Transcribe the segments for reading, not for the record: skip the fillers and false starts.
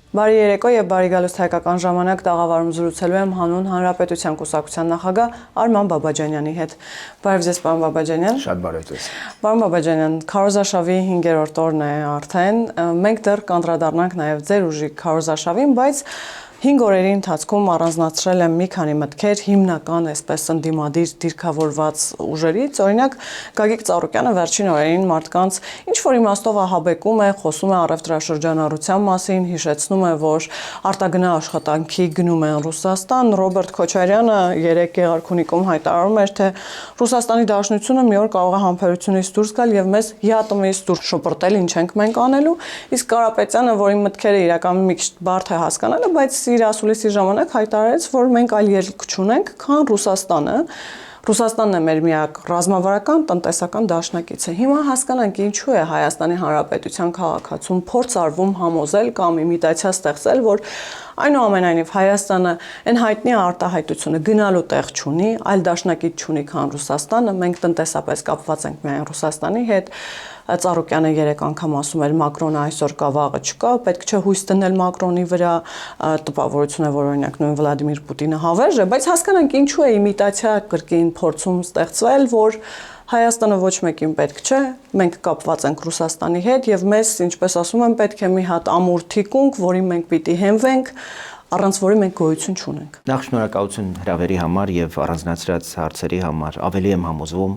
Բարի երեկո եւ բարի գալուստ հայկական ժամանակ տաղավարում զրուցելու եմ հանուն Հանրապետության կուսակցության նախագահ Արման Բաբաջանյանի հետ։ Բարև ձեզ, պարոն Բաբաջանյան։ Շատ բարև ձեզ։ Պարոն Բաբաջանյան, քարոզարշավի 5-րդ օրն է արդեն։ Մենք դեռ կանդրադառնանք նաեւ ձեր ուժի քարոզարշավին, բայց 5 օրերի ընթացքում առանձնացրել եմ մի քանի մտքեր հիմնական այսպես ընդդիմադիր դիրքավորված ուժերից, օրինակ Գագիկ Ծառուկյանը վերջին օրերին մարդկանց ինչ որ իմաստով ահաբեկում է, խոսում է առևտրաշրջանառության մասին, հիշեցնում է, որ արտագնա աշխատանքի գնում են Ռուսաստան, Ռոբերտ Քոչարյանը երեկ Գեղարքունիքում հայտարարում էր, թե Ռուսաստանի Դաշնությունը մի օր կարող է համբերությունից դուրս գալ եւ մեզ ՀԱՏՄ-ից դուրս շպրտել, ինչ ենք մենք անելու, իսկ Կարապետյանը, որի մտքերը իրականում մի քիչ բարդ է հասկանալը, բայց իր ասուլիսի ժամանակ հայտարարեց, որ մենք այլ ելք չունենք, քան Ռուսաստանը։ Ռուսաստանն է մեր միակ ռազմավարական, տնտեսական դաշնակիցը։ Հիմա հասկանանք ինչու է Հայաստանի Հանրապետության քաղաքացում փորձ արվում համոզել կամ իմիտացիա ստեղծել, որ այնուամենայնիվ Հայաստանը այն հայտնի արտահայտությունը գնալու տեղ չունի, այլ դաշնակից չունի, քան Ռուսաստանը, մենք տնտեսապես կապված ենք միայն Ռուսաստանի հետ։ Ծառուկյանը երեք անգամ ասում էր Մակրոնը այսօր կա, վաղը չկա, պետք չէ հույս դնել Մակրոնի վրա, տպավորություն է, որ օրինակ նույն Վլադիմիր Պուտինը հավերժ է, բայց հասկանանք ինչու է իմիտացիա կրկին փորձում ստեղծվել, որ Հայաստանը ոչ մեկին պետք չէ, մենք կապված ենք Ռուսաստանի հետ եւ մեզ, ինչպես ասում են, պետք է մի հատ ամուր թիկունք, որին մենք պիտի հենվենք, առանց որի մենք գոյություն չունենք։ Նախ շնորհակալություն հրավերի համար եւ առանձնացրած հարցերի համար։ Ավելի եմ համոզվում,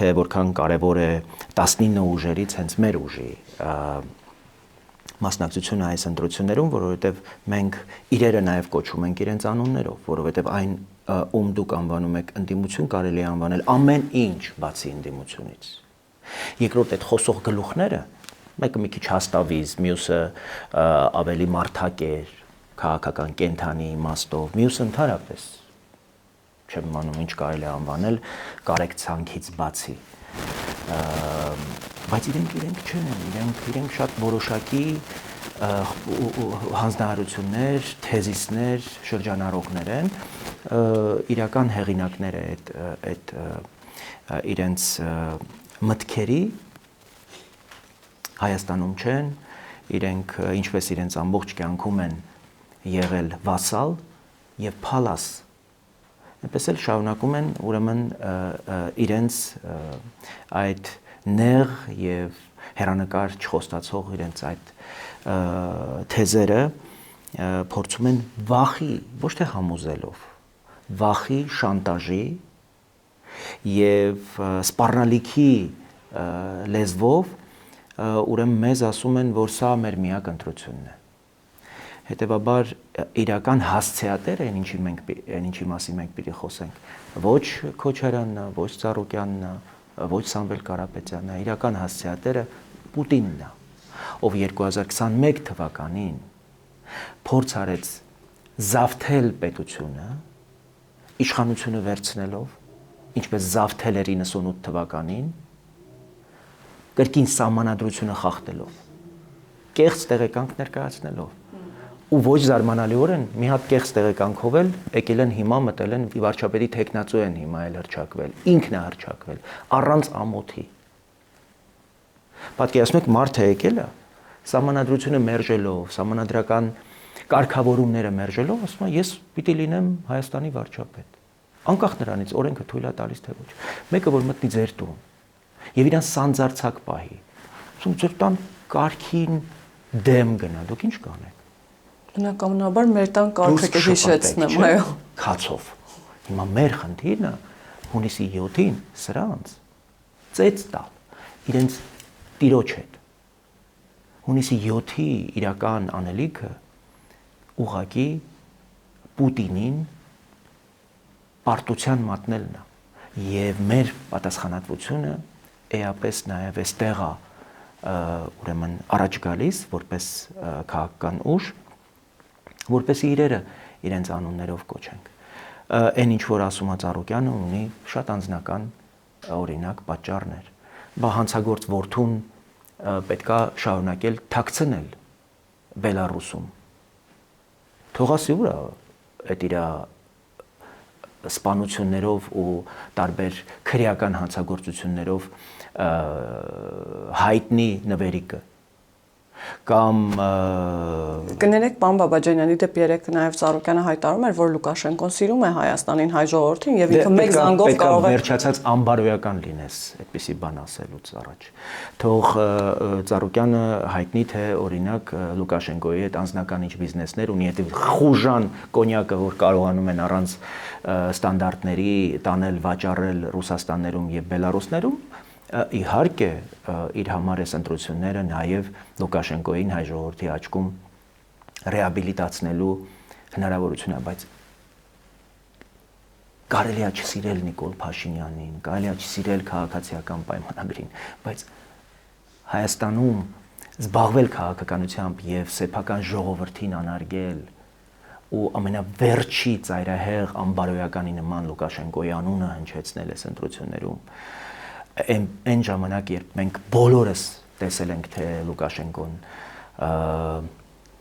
թե որքան կարեւոր է 19 ուժերից հենց մեր ուժի մասնակցությունը այս ընտրություններում, որովհետեւ մենք իրերը նաեւ կոչում ենք իրենց անուններով, որովհետեւ այն ում դուք անվանում եք ընդդիմություն, կարելի է անվանել ամեն ինչ բացի ընդդիմությունից։ Երկրորդ այդ խոսող գլուխները, մեկը մի քիչ հաստավիզ, մյուսը ավելի մարդակեր, քաղաքական կենթանի իմաստով, մյուսը ընդհանրապես չեմ իմանում ինչ կարելի է անվանել կարեկցանքից բացի։ Բայց իրենք չեն, իրենք շատ որոշակի հանձնարարություններ, թեզիսներ, շրջանառողներ են, իրական հեղինակները այդ իրենց մտքերի Հայաստանում չեն, իրենք ինչպես իրենց ամբողջ կյանքում են եղել վասալ եւ փալաս, այնպես էլ շարունակում են ուրեմն իրենց այդ նեղ եւ հերանեկար չխոստացող իրենց այդ թեզերը փորձում են վախի, ոչ թե համոզելով, վախի, շանտաժի եւ սպառնալիքի լեզվով ուրեմն մեզ ասում են, որ սա մեր միակ ընտրությունն է։ Հետևաբար իրական հասցեատերը այն ինչի մասին մենք պիտի խոսենք, ոչ Քոչարյանն է, ոչ Ծառուկյանն է, ոչ Սամվել Կարապետյանն է, իրական հասցեատերը Պուտինն է, ով 2021 թվականին փորձ արեց զավթել պետությունը, իշխանությունը վերցնելով, ինչպես զավթել էր 98 թվականին, կրկին սահմանադրությունը խախտելով, կեղծ տեղեկանք ներկայացնելով, ու ոչ զարմանալիորեն մի հատ կեղծ տեղեկանքով էլ եկել են հիմա մտել են վարչապետի թեկնածու են հիմա էլ հռչակվել, ինքն է հռչակվել, առանց ամոթի։ Պատկերացնում եք մարդ է եկել է, սահմանադրությունը մերժելով, սահմանադրական կարգավորումները մերժելով, ասում է ես պիտի լինեմ Հայաստանի վարչապետ։ Անկախ նրանից օրենքը թույլ է տալիս թե ոչ։ Մեկը որ մտնի ձեր տուն եւ իրան սանձարցակ պահի, ասում ձեր տան կարգին դեմ գնա, դուք ինչ կանեք։ Բնականաբար մեր տան կարգը կհիշեցնեմ, այո։ Քացով։ Հիմա մեր խնդիրը հունիսի 7-ին սրանց ծեծ տալ իրենց տիրոջ հետ։ Հունիսի 7-ի իրական անելիքը ուղղակի Պուտինին պարտության մատնելն է եւ մեր պատասխանատվությունը էապես նաեւ էստեղ է ուրեմն առաջ գալիս որպես քաղաքական ուժ, որպեսզի իրերը իրենց անուններով կոչենք։ Այն ինչ որ ասում է Ծառուկյանը ունի շատ անձնական օրինակ պատճառներ։ Բա հանցագործ որդուն պետքա շարունակել թաքցնել Բելարուսում։ Թողասի ուրա այդ իր սպանություններով ու տարբեր քրեական հանցագործություններով հայտնի նվերիկը։ կամ կներեք պարոն Բաբաջանյանի դեպ երեք նաև Ծառուկյանը հայտարարում էր, որ Լուկաշենկոն սիրում է Հայաստանին, հայ ժողովրդին եւ ինքը մեկ զանգով կարող է վերջացած անբարոյական լինես այդպիսի բան ասելուց առաջ։ Թող Ծառուկյանը հայտնի թե օրինակ Լուկաշենկոյի հետ անձնական ինչ բիզնեսներ ունի, հետո խուժան կոնյակը, որ կարողանում են առանց ստանդարտների տանել, վաճառել Ռուսաստաններում եւ Բելարուսներում, իհարկե իր համար այս ընտրությունները նաև Լուկաշենկոյին հայ ժողովրդի աչքում ռեաբիլիտացնելու հնարավորություն է, բայց կարելի է չսիրել Նիկոլ Փաշինյանին, կարելի է չսիրել քաղաքացիական պայմանագրին, բայց Հայաստանում զբաղվել քաղաքականությամբ եւ սեփական ժողովրդին անարգել ու ամենավերջի ծայրահեղ անբարոյականի նման Լուկաշենկոյի անունը հնչեցնել այս ընտրություններում, այն ժամանակ, երբ մենք բոլորս տեսել ենք, թե Լուկաշենկոն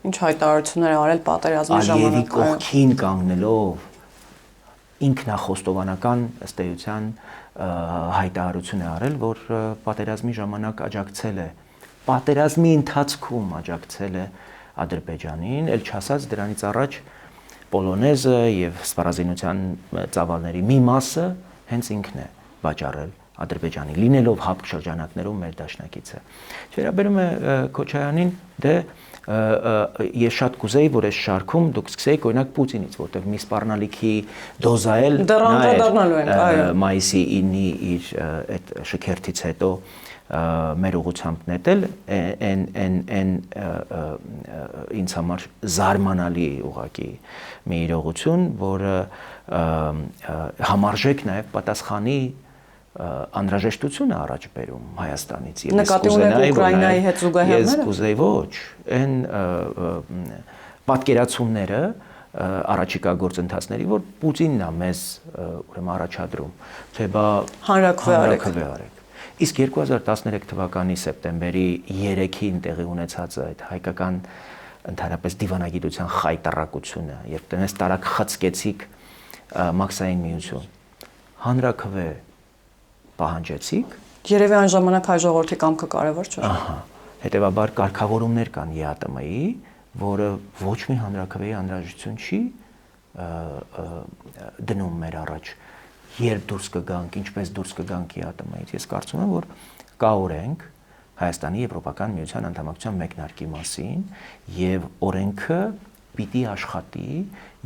ինչ հայտարարություններ արել պատերազմի ժամանակ, Ալիևի կողքին կանգնելով ինքնախոստովանական ըստ էության հայտարարություն է արել, որ պատերազմի ժամանակ աջակցել է, պատերազմի ընթացքում աջակցել է Ադրբեջանին, ել չասած դրանից առաջ Պոլոնեզը եւ սպառազինության ծավալների մի մասը հենց ինքն է վաճառել Ադրբեջանի, լինելով հապկ շրջանակներում մեր դաշնակիցը։ Վերաբերում է Քոչարյանին, դե ես շատ կուզեի, որ այս շարքում դուք սկսեիք օրինակ Պուտինից, որտեղ մի սպառնալիքի դոզա էլ մայիսի 9-ի իր այդ շքերթից հետո մեր ուղղությամբ նետել, այն ինձ համար զարմանալի ուղղակի մի իրողություն, որը համարժեք նաև պատասխանի անհրաժեշտությունը առաջ բերում Հայաստանից եւ նկատի ունեք Ուկրաինայի հետ զուգահեռները։ Ես կուզեի ոչ, այն պատկերացումները առաջիկա գործընթացների, որ Պուտինն է մեզ ուրեմն առաջադրում, թե բա հանրաքվե արեք։ Իսկ 2013 թվականի սեպտեմբերի 3-ին տեղի ունեցած այդ հայկական ընդհանրապես դիվանագիտության խայտարակությունը, երբ տնես տարակ խցկեցիք Մաքսային միություն, հանրաքվե պահանջեցիք, երևի այն ժամանակ հայ ժողովրդի կամքը կարևոր չէր։ Ահա, հետեւաբար կարգավորումներ կան ԵԱՏՄ-ի, որը ոչ մի հանրաքվեի անհրաժեշտություն չի դնում մեր առաջ, երբ դուրս կգանք, ինչպես դուրս կգանք ԵԱՏՄ-ից։ Ես կարծում եմ, որ կա օրենք Հայաստանի Եվրոպական միության անդամակցության մեկնարկի մասին, եւ օրենքը պիտի աշխատի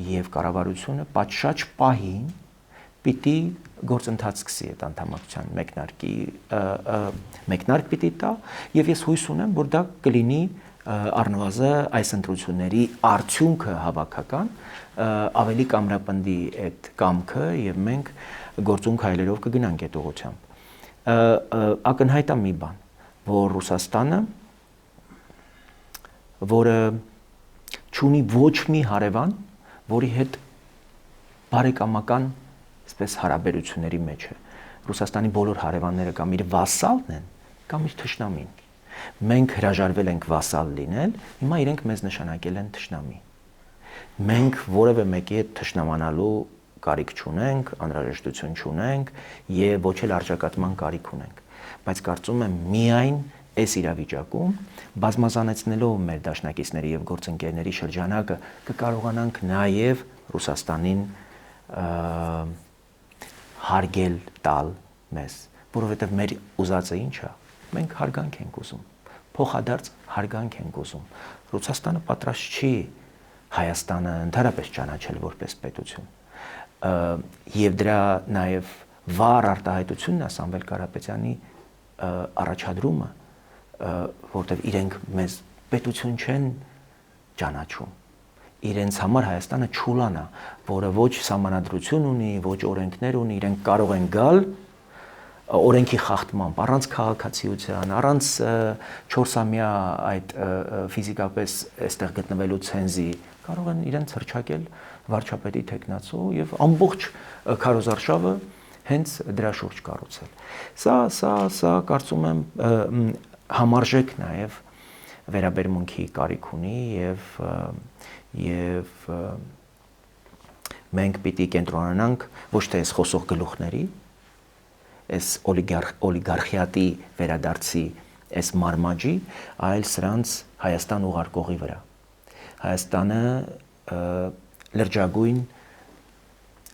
եւ կառավարությունը պատշաճ պահին պիտի գործընթաց սկսի այդ անդամակցության մեկնարկ պիտի տա եւ ես հույս ունեմ, որ դա կլինի առնվազն այս ընտրությունների արդյունքը հավաքական, ավելի կամրապնդի այդ կամքը եւ մենք գործունք հայլերով կգնանք այդ ուղղությամբ։ Ակնհայտ է մի բան, որ Ռուսաստանը, որը չունի ոչ մի հարևան, որի հետ բարեկամական այսպես հարաբերությունների մեջ է։ Ռուսաստանի բոլոր հարևանները կամ իր վասալն են, կամ իր թշնամին։ Մենք հրաժարվել ենք վասալ լինել, հիմա իրենք մեզ նշանակել են թշնամի։ Մենք որևէ մեկի հետ թշնամանալու կարիք չունենք, անհրաժեշտություն չունենք եւ ոչ էլ արժակատման կարիք ունենք։ Բայց կարծում եմ միայն այս իրավիճակում բազմազանեցնելով մեր դաշնակիցների եւ գործընկերների շրջանակը կկարողանանք նաեւ Ռուսաստանին հարգել տալ մեզ, որովհետև մեր ուզածը ինչ է, մենք հարգանք ենք ուզում, փոխադարձ հարգանք ենք ուզում։ Ռուսաստանը պատրաստ չի Հայաստանը ընդհանրապես ճանաչել որպես պետություն։ Եվ դրա նաև վառ արտահայտությունն է Սամվել Կարապետյանի առաջադրումը, որտեղ իրենք մեզ պետություն չեն ճանաչում։ Իրենց համար Հայաստանը չուլան է, որը ոչ սահմանադրություն ունի, ոչ օրենքներ ունի, իրենք կարող են գալ օրենքի խախտմամբ, առանց քաղաքացիության, առանց 4-ամյա այդ ֆիզիկապես այստեղ գտնվելու ցենզի, կարող են իրենց հռչակել վարչապետի թեկնածու եւ ամբողջ քարոզարշավը հենց դրա շուրջ կառուցել։ Սա կարծում եմ համարժեք նաեւ վերաբերմունքի կարիք ունի եւ մենք պիտի կենտրոնանանք ոչ թե այս խոսող գլուխների, այս օլիգարխիատի վերադարձի այս մարմաճի, այլ սրանց Հայաստան ուղարկողի վրա։ Հայաստանը լրջագույն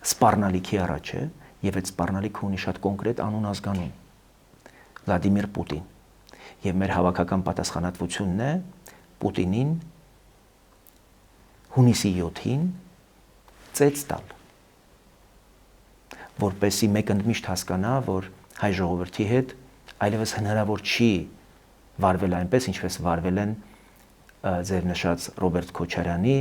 սպառնալիքի առաջ է, եւ այդ սպառնալիքը ունի շատ կոնկրետ անուն ազգանուն՝ Վլադիմիր Պուտին։ Եվ մեր հավաքական պատասխանատվությունն է Պուտինին հունիսի 7-ին ծեծ տալ, որպեսզի մեկ ընդմիշտ հասկանա, որ հայ ժողովրդի հետ այլևս հնարավոր չի վարվել այնպես, ինչպես վարվել են ձեր նշած Ռոբերտ Քոչարյանի,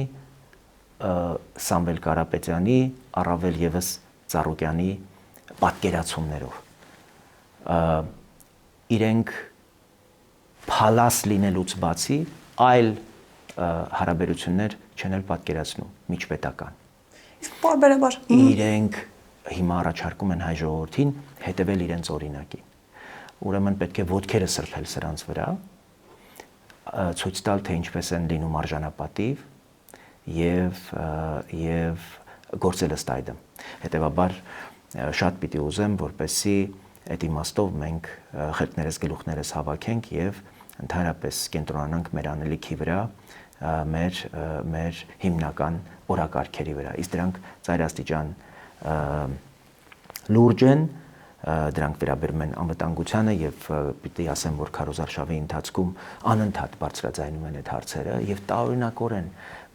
Սամվել Կարապետյանի, առավել եւս Ծառուկյանի պատկերացումներով։ Իրենք փալաս լինելուց բացի այլ հարաբերություններ չեն էլ պատկերացնում միջպետական։ Բարբերաբար իրենք հիմա առաջարկում են հայ ժողովրդին հետևել իրենց օրինակին։ Ուրեմն պետք է ոտքերը սրբել սրանց վրա, ցույց տալ, թե ինչպես են լինում արժանապատիվ եւ գործել ըստ այդմ։ Հետևաբար շատ պիտի ուզեմ, որպեսզի այդ իմաստով մենք խելքներս գլուխներս հավաքենք եւ ընդհանրապես կենտրոնանանք մեր անելիքի վրա, մեր հիմնական օրակարգերի վրա։ Իսկ դրանք ծայրաստիճան լուրջ են, դրանք վերաբերում են անվտանգությանը եւ պիտի ասեմ, որ քարոզարշավի ընթացքում անընդհատ բարձրաձայնում են այդ հարցերը եւ տարօրինակորեն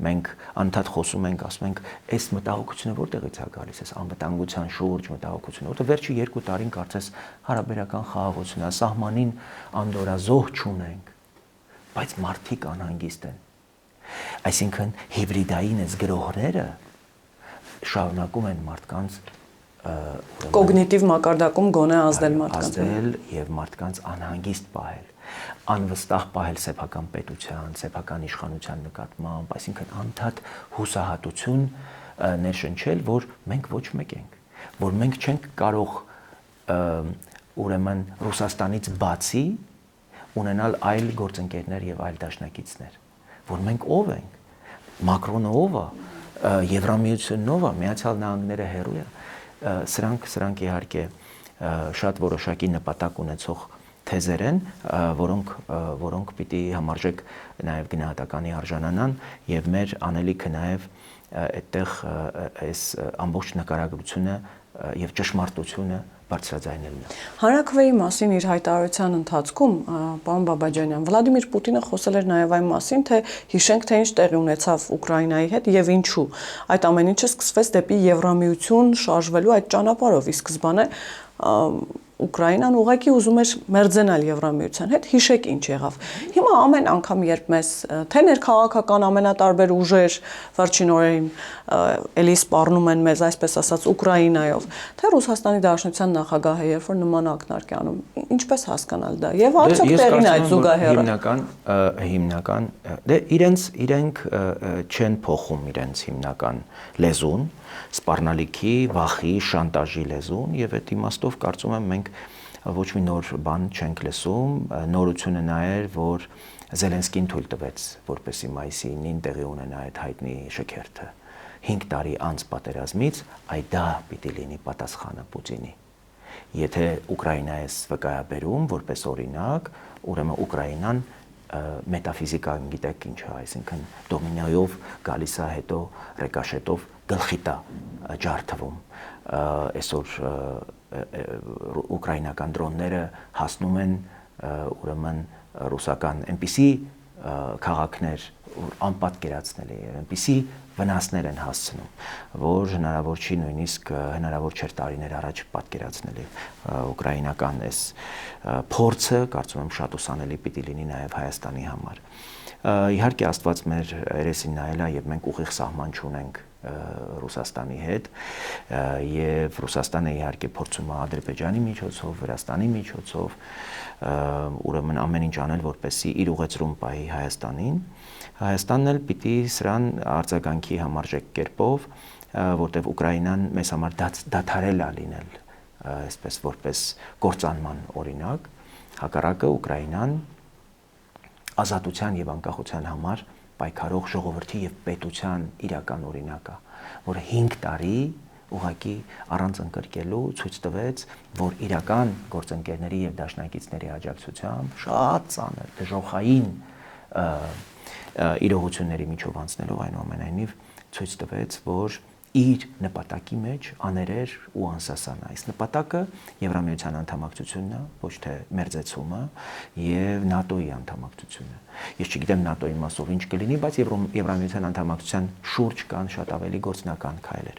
մենք անընդհատ խոսում ենք, ասում ենք, այս մտահոգությունը որտեղից է գալիս, այս անվտանգության շուրջ մտահոգությունը, որտեղ վերջի 2 տարին կարծես հարաբերական խաղաղություն է, սահմանին անդորազոհ չունենք, բայց մարդիկ անհանգիստ են։ Այսինքն հիբրիդային այս գրողները շարունակում են մարդկանց կոգնիտիվ մակարդակում գոնե ազդել մարդկանց, ազդել եւ մարդկանց անհանգիստ պահել, անվստահ պահել սեփական պետության, սեփական իշխանության նկատմամբ, այսինքն անդադ հուսահատություն ներշնչել, որ մենք ոչ մեկ ենք, որ մենք չենք կարող ուրեմն Ռուսաստանից բացի ունենալ այլ գործընկերներ եւ այլ դաշնակիցներ, որ մենք ով ենք, Մակրոնը ով է, Եվրամիությունն ով է, Միացյալ Նահանգները հեռու է, սրանք իհարկե շատ որոշակի նպատակ ունեցող թեզեր են, որոնք պիտի համարժեք նաև գնահատականի արժանանան եւ մեր անելիքը նաև այդտեղ այս ամբողջ նկարագրությունը եւ ճշմարտությունը բարձրաձայնելն է։ Հանրաքվեի մասին իր հայտարարության ընթացքում պարոն Բաբաջանյան Վլադիմիր Պուտինը խոսել էր նաև այն մասին, թե հիշենք, թե ինչ տեղի ունեցավ Ուկրաինայի հետ եւ ինչու։ Այդ ամեն ինչը սկսվեց դեպի Եվրամիություն շարժվելու այդ ճանապարհով, ի սկզբանե Ուկրաինան ուղղակի ուզում էր մերձենալ Եվրամիության հետ, հիշեք ինչ եղավ։ Հիմա ամեն անգամ, երբ մեզ թե ներքաղաքական ամենատարբեր ուժեր վերջին օրերին էլի սպառնում են մեզ, այսպես ասած, Ուկրաինայով, թե Ռուսաստանի Դաշնության նախագահը, երբ որ նման ակնարկ է անում, ինչպես հասկանալ դա։ Եվ արդյոք տեղին է այդ զուգահեռը։ Հիմնական, դե իրենք չեն փոխում իրենց հիմնական լեզուն, սպառնալիքի, վախի, շանտաժի լեզուն եւ այդ իմաստով կարծում եմ մենք ոչ մի նոր բան չենք լսում, նորությունը նա էր, որ Զելենսկին թույլ տվեց, որպեսզի մայիսի 9-ին տեղի ունենա այդ հայտնի շքերթը 5 տարի անց պատերազմից, այ դա պիտի լինի պատասխանը Պուտինի։ Եթե Ուկրաինայից վկայաբերում որպես օրինակ, ուրեմն Ուկրաինան մետաֆիզիկան գիտեք ինչ է, այսինքն դոմինոյով գալիս է, հետո ռեկաշետով գլխի տա ջարդվում։ Այսօր ուկրաինական դրոնները հասնում են ուրեմն ռուսական այնպիսի քաղաքներ անպատկերացնելի եւ այնպիսի վնասներ են հասցնում, որ հնարավոր չի նույնիսկ հնարավոր չէր տարիներ առաջ պատկերացնել։ Ուկրաինական այս փորձը կարծում եմ շատ ուսանելի պիտի լինի նաեւ Հայաստանի համար։ Իհարկե Աստված մեր երեսին նայել է եւ մենք ուղիղ սահման չունենք Ռուսաստանի հետ եւ Ռուսաստանը իհարկե փորձում է Ադրբեջանի միջոցով, Վրաստանի միջոցով ուրեմն ամեն ինչ անել, որպեսզի իր ուղեցրում պահի Հայաստանին։ Հայաստանն էլ պիտի սրան արձագանքի համարժեք կերպով, որտեղ Ուկրաինան մեզ համար դադարել է լինել, այսպես որպես կործանման օրինակ, հակառակը Ուկրաինան ազատության եւ անկախության համար պայքարող ժողովրդի եւ պետության իրական օրինակ է, որը 5 տարի ուղղակի առանց ընկրկելու ցույց տվեց, որ իրական գործընկերների եւ դաշնակիցների աջակցությամբ շատ ծանր դժոխային իրողությունների միջով անցնելով այնուամենայնիվ ցույց տվեց, որ իր նպատակի մեջ աներեր ու անսասանա։ Այս նպատակը Եվրամիության անդամակցությունն է, ոչ թե մերձեցումը եւ ՆԱՏՕ-ի անդամակցությունը։ Ես չգիտեմ ՆԱՏՕ-ի մասով ինչ կլինի, բայց Եվրամիության անդամակցության շուրջ կան շատ ավելի գործնական քայլեր։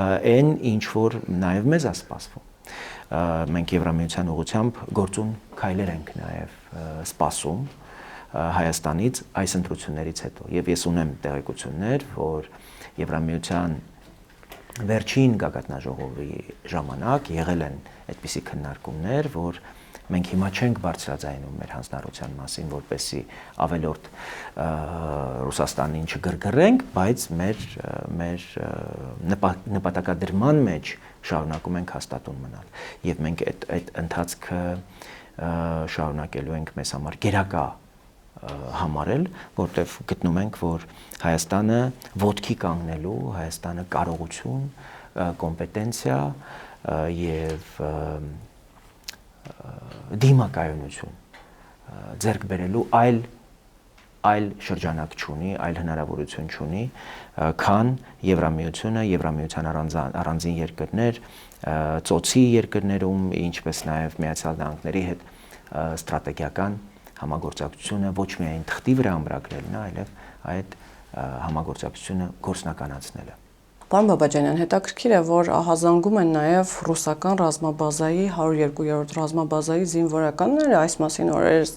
Այն ինչ որ նաեւ մեզ է սպասվում։ Մենք Եվրամիության ուղղությամբ գործուն քայլեր ենք նաեւ սպասում Հայաստանից այս ընտրություններից հետո։ Եվ ես ունեմ տեղեկություններ, որ Եվրամիության վերջին գագաթնաժողովի ժամանակ եղել են այդպիսի քննարկումներ, որ մենք հիմա չենք բարձրաձայնում մեր հանձնառության մասին, որպեսզի ավելորդ Ռուսաստանին չգրգռենք, բայց մեր նպատակադրման մեջ շարունակում ենք հաստատուն մնալ։ Եվ մենք այդ ընթացքը շարունակելու ենք մեզ համար գերակա համարել, որտեղ գտնում ենք, որ Հայաստանը ոտքի կանգնելու, Հայաստանը կարողություն, կոմպետենցիա եւ դիմակայունություն ձեռք բերելու այլ շրջանակ չունի, այլ հնարավորություն չունի, քան Եվրամիությունը, Եվրամիության առանձին երկրներ, ծոցի երկրներում, ինչպես նաեւ Միացյալ Նահանգների հետ ստրատեգիական համագործակցությունը ոչ միայն թղթի վրա ամրագրելն է, այլև այդ համագործակցությունը գործնականացնելը։ Պարոն Բաբաջանյան, հետաքրքիր է, որ ահազանգում են նաև ռուսական ռազմաբազայի 102-րդ ռազմաբազայի զինվորականները, այս մասին օրերս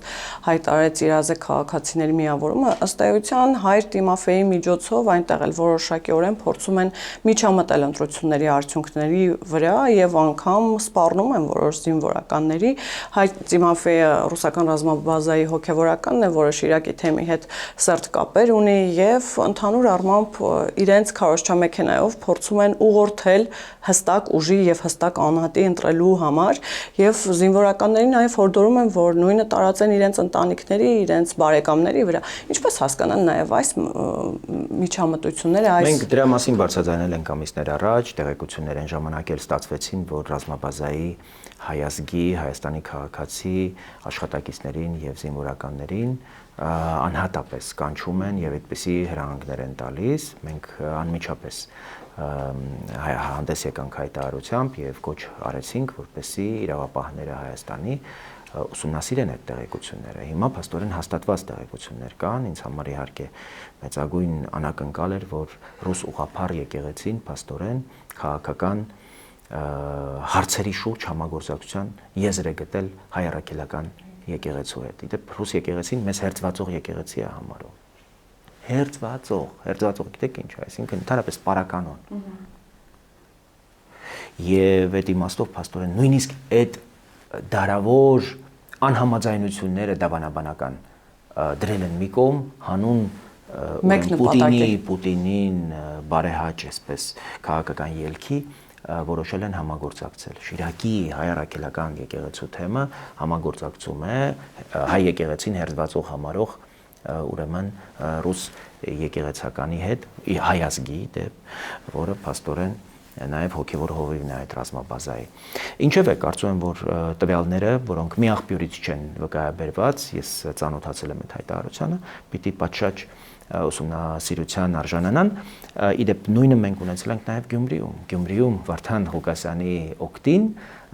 հայտարարեց Իրազե քաղաքացիների միավորումը, ըստ էության Հայր Տիմոֆեյի միջոցով այնտեղ էլ որոշակիորեն փորձում են միջամտել ընտրությունների արդյունքների վրա եւ անգամ սպառնում են որոշ զինվորականների։ Հայր Տիմոֆեյը ռուսական ռազմաբազայի հոգեվորականն է, որը Շիրակի թեմի հետ սերտ կապեր ունի եւ ընդհանուր առմամբ իրենց քարոզչամեքենայով փորձում են ուղղորդել հստակ ուժի եւ հստակ անհատի ընտրելու համար եւ զինվորականներին նաեւ հորդորում են, որ նույնը տարածեն իրենց ընտանիքների, իրենց բարեկամների վրա։ Ինչպես հասկանալ նաեւ այս միջամտությունները, այս Մենք դրա մասին բարձրաձայնել ենք ամիսներ առաջ, տեղեկություններ այն ժամանակ էլ ստացվեցին, որ ռազմաբազայի հայազգի, Հայաստանի քաղաքացի աշխատակիցներին եւ զինվորականներին անհատապես կանչում են եւ այդպիսի հրահանգներ են տալիս։ Մենք անմիջապես հանդես եկանք հայտարարությամբ եւ կոչ արեցինք, որպեսզի իրավապահները Հայաստանի ուսումնասիրեն այդ տեղեկությունները։ Հիմա փաստորեն հաստատված տեղեկություններ կան, ինձ համար իհարկե մեծագույն անակնկալ էր, որ ռուս ուղղափառ եկեղեցին փաստորեն քաղաքական հարցերի շուրջ համագործակցության եզր է գտել հայ առաքելական եկեղեցու հետ։ Իդեպ ռուս եկեղեցին մեզ հերձվածող եկեղեցի է համարում։ Հերձվածող գիտեք ինչ է, այսինքն ընդհանրապես պարականոն։ Եվ այդ իմաստով փաստորեն նույնիսկ այդ դարավոր անհամաձայնությունները դավանաբանական դրել են մի կողմ, հանուն Պուտինին բարեհաճ այսպես քաղաքական ելքի որոշել են համագործակցել։ Շիրակի հայ առաքելական եկեղեցու թեմը համագործակցում է հայ եկեղեցին հերձվածող համարող ուրեմն ռուս եկեղեցականի հետ, հայազգի դեպ, որը փաստորեն նաև հոգևոր հովիվն է այդ ռազմաբազայի։ Ինչևէ, կարծում եմ, որ տվյալները, որոնք մի աղբյուրից չեն վկայաբերված, ես ծանոթացել եմ այդ հայտարարությանը, պիտի պատշաճ ուսումնասիրության արժանանան։ Իդեպ նույնը մենք ունեցել ենք նաև Գյումրիում։ Գյումրիում Վարդան Ղուկասյանի օգտին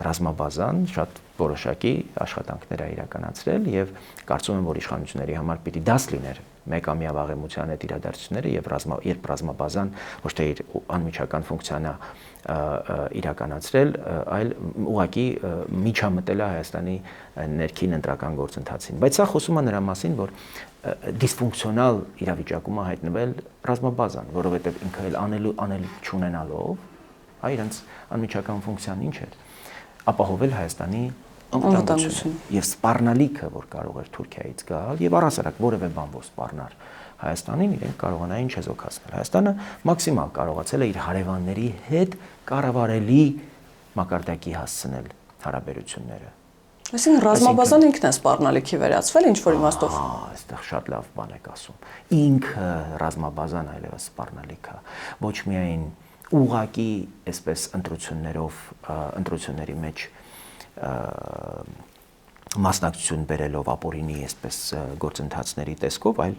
ռազմաբազան շատ որոշակի աշխատանքներ է իրականացրել եւ կարծում եմ, որ իշխանությունների համար պիտի դաս լիներ մեկամյա վաղեմության այդ իրադարձությունները եւ երբ ռազմաբազան ոչ թե իր անմիջական ֆունկցիան է իրականացրել, այլ ուղղակի միջամտել է Հայաստանի ներքին ընտրական գործընթացին։ Բայց սա խոսում է նրա մասին, որ դիսֆունկցիոնալ իրավիճակում է հայտնվել ռազմաբազան, որովհետեւ ինքը էլ անել չունենալով, իրենց անմիջական ֆունկցիան ինչ էր, ապահովել Հայաստանի անվտանգությունը եւ սպառնալիքը, որ կարող էր Թուրքիայից գալ եւ առհասարակ որևէ բան որ սպառնար Հայաստանին, իրենք կարողանային չեզոքացնել։ Հայաստանը մաքսիմալ կարողացել է իր հարևանների հետ կառավարելի մակարդակի հասցնել հարաբերությունները։ Այսինքն ռազմաբազան ինքն է սպառնալիքի վերածվել, ինչ որ իմաստով։ Այստեղ շատ լավ բան եք ասում։ Ինքը ռազմաբազան այլևս սպառնալիք է, ոչ միայն ուղակի այսպես ընտրությունների մեջ մասնակցություն բերելով ապօրինի այսպես գործընթացների տեսքով, այլ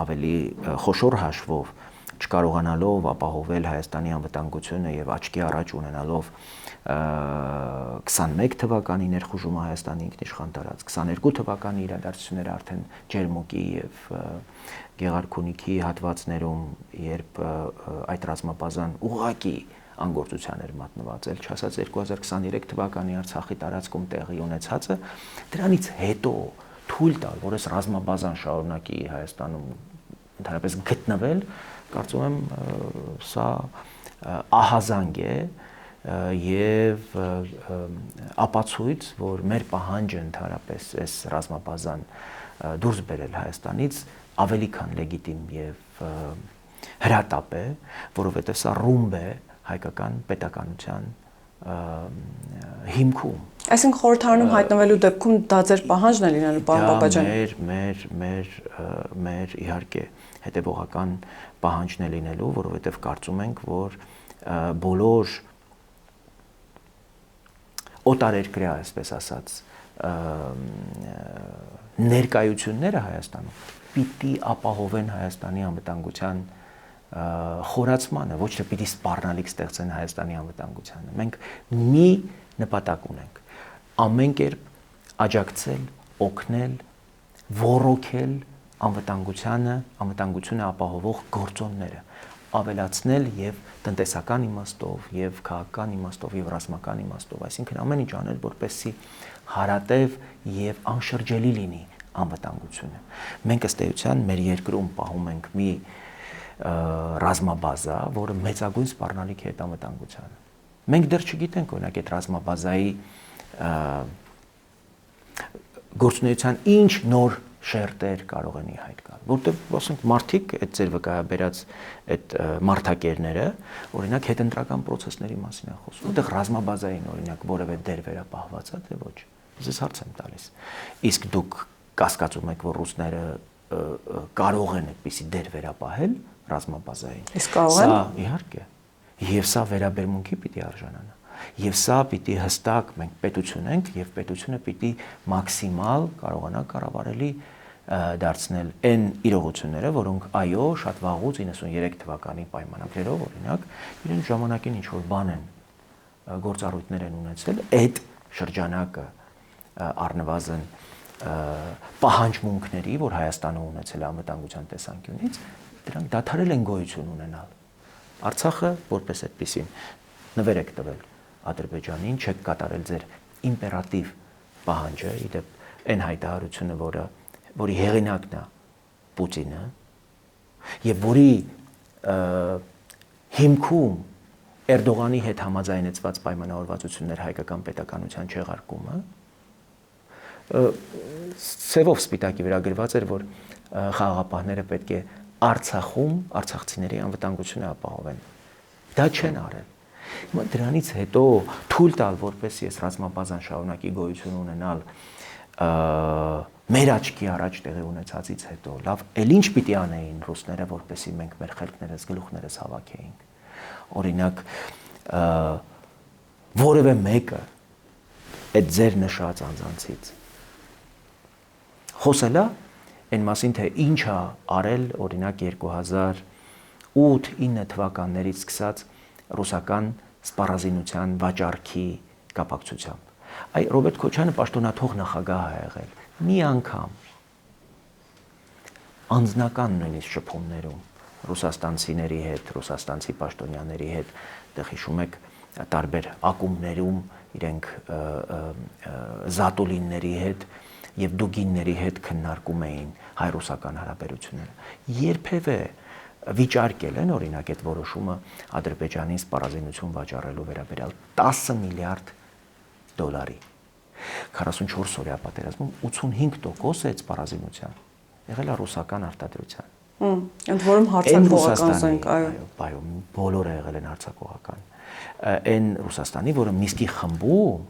ավելի խոշոր հաշվով չկարողանալով ապահովել Հայաստանի անվտանգությունը եւ աչքի առաջ ունենալով 21 թվականի ներխուժումը Հայաստանի ինքնիշխան տարածք, 22 թվականի իրադարձությունները արդեն Ջերմուկի եւ Գեղարքունիքի հատվածներում, երբ այդ ռազմաբազան ուղակի անգործության էր մատնված, էլ չասած 2023 թվականի Արցախի տարածքում տեղի ունեցածը, դրանից հետո թույլ տալ, որ այս ռազմաբազան շարունակի Հայաստանում ընդհանրապես գտնվել, կարծում եմ սա ահազանգ է եւ ապացույց, որ մեր պահանջը ընդհանրապես այս ռազմաբազան դուրս բերել Հայաստանից ավելի քան լեգիտիմ եւ հրատապ է, որովհետեւ սա ռումբ է հայկական պետականության հիմքում։ Այսինքն խորհրդարանում հայտնվելու դեպքում դա ձեր պահանջն է լինելու, պարոն Բաբաջան։ Մեր իհարկե հետևողական պահանջն է լինելու, որովհետև կարծում ենք, որ բոլոր օտարերկրյա, այսպես ասած, ներկայությունները Հայաստանում պիտի ապահովեն Հայաստանի անվտանգության խորացմանը, ոչ թե պիտի սպառնալիք ստեղծեն Հայաստանի անվտանգությանը։ Մենք մի նպատակ ունենք՝ ամեն կերպ աջակցել, օգնել, ոռոգել անվտանգությունը ապահովող գործոնները, ավելացնել եւ տնտեսական իմաստով, եւ քաղաքական իմաստով, եւ ռազմական իմաստով, այսինքն ամեն ինչ անել, որպեսզի հարատև եւ անշրջելի լինի անվտանգությունը։ Մենք ըստ էության մեր երկրում պահում ենք մի ռազմաբազա, որը մեծագույն սպառնալիք է այդ անվտանգությանը։ Մենք դեռ չգիտենք օրինակ այդ ռազմաբազայի գործունեության ինչ նոր շերտեր կարող են ի հայտ գալ, որտեղ ասենք մարդիկ այդ ձեր վկայաբերած այդ մարդակերները օրինակ հետընտրական process-ների մասին են խոսում, որտեղ ռազմաբազային օրինակ որևէ դեր վերապահված է, թե ոչ։ Ես հարց եմ տալիս։ Իսկ դուք կասկածում եք, որ ռուսները կարող են այդպիսի դեր վերապահել ռազմաբազային։ Իսկ կարող են։ Սա իհարկե։ Եվ սա վերաբերմունքի պիտի արժանանա։ Եվ սա պիտի հստակ մենք պետություն ենք եւ պետությունը պիտի մաքսիմալ կարողանա կառավարելի դարձնել այն իրողությունները, որոնք այո, շատ վաղուց 93 թվականի պայմանագրերով օրինակ իրեն ժամանակին ինչ որ բան են գործառույթներ են ունեցել, այդ շրջանակը առնվազն պահանջմունքների, որ Հայաստանը ունեցել է անվտանգության տեսանկյունից, դրանք դադարել են գոյություն ունենալ։ Արցախը որպես այդպեսին նվեր եք տվել Ադրբեջանին, չեք կատարել ձեր իմպերատիվ պահանջը, իդեպ այն հայտարարությունը, որի հեղինակն է Պուտինը, եւ որի հիմքում Էրդողանի հետ համաձայնեցված պայմանավորվածություններ հայկական պետականության չեղարկումը, սևով սպիտակի վրա գրված էր, որ խաղաղապահները պետք է Արցախում արցախցիների անվտանգությունը ապահովեն։ Դա չեն արել։ Հիմա դրանից հետո թույլ տալ, որպես ես ռազմաբազան շարունակի գոյություն ունենալ մեր աչքի առաջ տեղի ունեցածից հետո, լավ, էլ ինչ պիտի անեին ռուսները, որպեսզի մենք մեր խելքներս, գլուխներս հավաքեինք։ Օրինակ, որևէ մեկը այդ ձեր նշած անձանցից խոսելա այն մասին, թե ինչ է արել օրինակ 2008-9 թվականներից սկսած ռուսական սպառազինության վաճառքի կապակցությամբ։ Այ Ռոբերտ Քոչյանը պաշտոնաթող նախագահ է եղել։ Մի անգամ անձնական նույնիսկ շփումներում ռուսաստանցիների հետ, ռուսաստանցի պաշտոնյաների հետ, դեռ հիշում եք տարբեր ակումբներում իրենք զատուլինների հետ եւ դուգինների հետ քննարկում էին հայ-ռուսական հարաբերությունները։ Երբևէ վիճարկել են օրինակ այդ որոշումը Ադրբեջանին սպառազինություն վաճառելու վերաբերյալ 10 միլիարդ դոլարի 44 օրյա պատերազմում 85% այդ սպառազինության եղել է ռուսական արտադրության։ Ընդ որում հարձակողական զենք, այո, բոլորը եղել են հարձակողական։ Այն Ռուսաստանի, որը Միսկի խմբում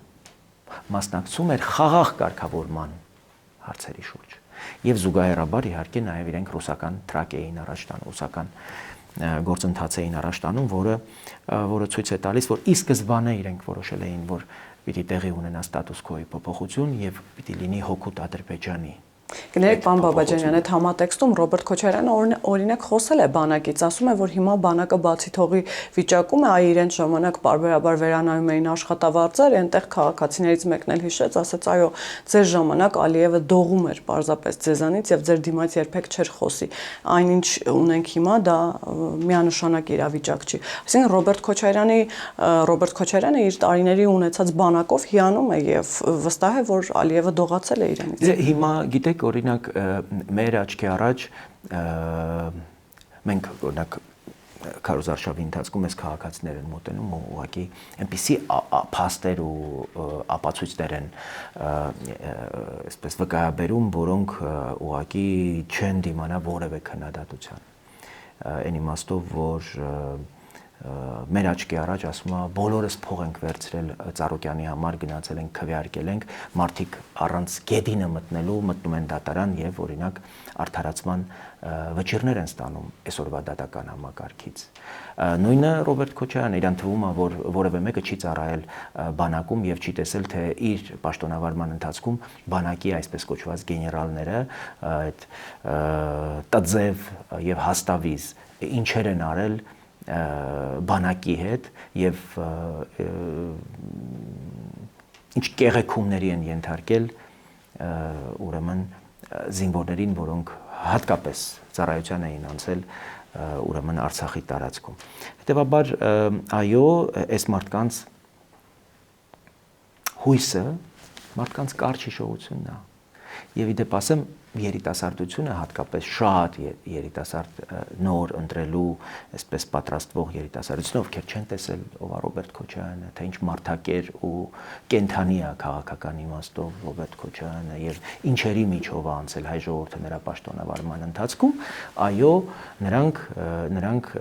մասնակցում էր խաղաղ կարգավորման հարցերի շուրջ։ Եվ զուգահեռաբար իհարկե նաև իրենք ռուսական տրակ էին առաջ տանում, ռուսական գործընթաց էին առաջ տանում, որը ցույց է տալիս, որ ի սկզբանե իրենք որոշել էին, որ պիտի տեղի ունենա ստատուս քոյի փոփոխություն եւ պիտի լինի Հօգուտ Ադրբեջանի։ Գներեք պարոն Բաբաջանյան, այդ համատեքստում Ռոբերտ Քոչարյանը օրինակ խոսել է բանակից, ասում է, որ հիմա բանակը բացի թողի վիճակում է, այ իրենց ժամանակ պարբերաբար վերանայում էին աշխատավարձեր, այնտեղ քաղաքացիներից մեկն էլ հիշեց, ասաց, այո, ձեր ժամանակ Ալիևը դողում էր պարզապես ձեզանից եւ ձեր դիմաց երբեք չէր խոսի։ Այնինչ ունենք հիմա, դա միանշանակ իրավիճակ չի։ Այսինքն Ռոբերտ Քոչարյանը իր տարիների ունեցած բանակով հիանում է եւ վստահ է, որ Ալիևը դողացել է իրենից։ Հիմա գիտեք, օրինակ մեր աչքի առաջ մենք օրինակ քարոզարշավի ընթացքում այս քաղաքացիներ են մոտենում ու ուղղակի այնպիսի փաստեր ու ապացույցներ են այսպես վկայաբերում, որոնք ուղղակի չեն դիմանա որևէ քննադատության։ Այն իմաստով, որ մեր աչքի առաջ ասում է բոլորս փող ենք վերցրել Ծառուկյանի համար, գնացել ենք քվեարկել ենք, մարդիկ առանց գեդինը մտնելու մտնում են դատարան եւ օրինակ արդարացման վճիռներ են ստանում այսօրվա դատական համակարգից։ Նույնը Ռոբերտ Քոչարյանը իրան թվում է, որ որևէ մեկը չի ծառայել բանակում եւ չի տեսել, թե իր պաշտոնավարման ընթացքում բանակի այսպես կոչված գեներալները այդ տձև եւ հաստավիզ ինչեր են արել բանակի հետ եւ ինչ կեղեքումների են ենթարկել ուրեմն զինվորներին, որոնք հատկապես ծառայության էին անցել ուրեմն Արցախի տարածքում։ Հետևաբար այո, այս մարդկանց հույսը մարդկանց կարճ հիշողությունն է։ Եվ իդեպ ասեմ, երիտասարդությունը հատկապես շատ երիտասարդ նոր ընտրելու այսպես պատրաստվող երիտասարդությունը, ովքեր չեն տեսել ով է Ռոբերտ Քոչարյանը, թե ինչ մարդակեր ու կենթանի է քաղաքական իմաստով Ռոբերտ Քոչարյանը եւ ինչերի միջով է անցել հայ ժողովուրդը նրա պաշտոնավարման ընթացքում, այո, նրանք